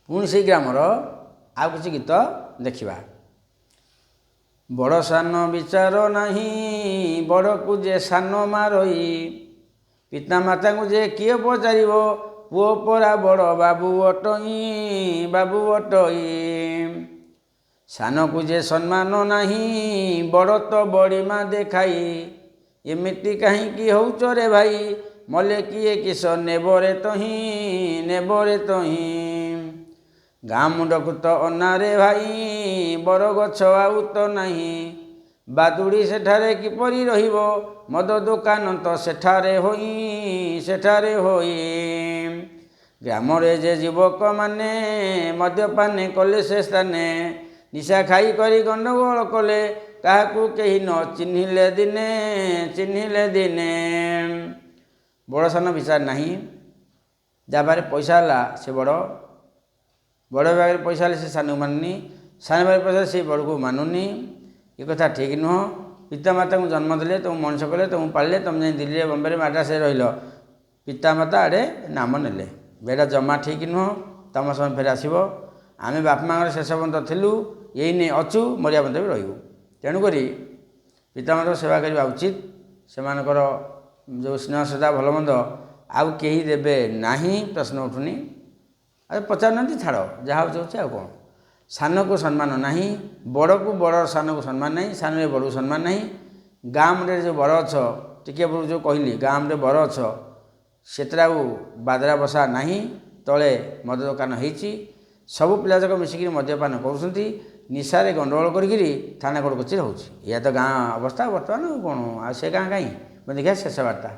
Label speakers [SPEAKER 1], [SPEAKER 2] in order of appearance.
[SPEAKER 1] पुणी से ग्रामर आउ किसी गीत देखा। बड़ सान विचार नहीं बड़ को जे सान मारई पिता माता को जे किए पचार पुओ परा बड़ बाबू अटई सान को जे सम्मान नहीं बड़ तो बड़ीमा देखाई एमिति कहीं हौच रे भाई मले किए किस नेबरे तही गाँ मुंडक तो अनारे भाई बर गछ आउ तो नहीं बादुड़ी सेठारे किपरि रहिबो मद दुकान तो सेठारे होई ग्राम जे युवक माने मद्यपान कले से स्थाने निशा खाई करी गंडगोल कले काहाकू केही न चिन्हिले दिने बड़ सान विचार नहीं जहाँ पैसा है से बड़ बागे पैसा से सान को मानुनी सान बागे पैसा से बड़ को मानुनी ये कथा ठीक नुह। पिता माता को जन्म देले तुम मनुष कले तुम पाले तुम जाए दिल्ली बम्बे माड्रास रही पिता माता आड़े नाम नेले बेटा जमा ठीक नुह। तुम समय फेर आसब आम बाप माँ शेष पर्यंत थिलु यही नहीं अच्छु मरिया पर्यंत भी रही तेणुक पिता माता सेवा करवा उचित से जो स्नेह श्रद्धा भल मंद आउ कहीं देवे नहीं प्रश्न उठुनी अरे पचार छाड़ जहाँ हो कौन सान को सम्मान नहीं बड़ को बड़ सान को सम्मान नहीं सान में बड़ को सम्मान नहीं गाँ में जो बर अछ टिके पूर्व जो कहली गाँ में बर अछ से बादरा बसा नहीं तले मद दुकान होती सबू पिला जाक मिसिक मद्यपान कर निशारे गंडगोल करी थाना कोर्ट कचेरी हो तो गाँ अवस्था बर्तमान कौन आ से गाँ कहीं देखा शेष वार्ता।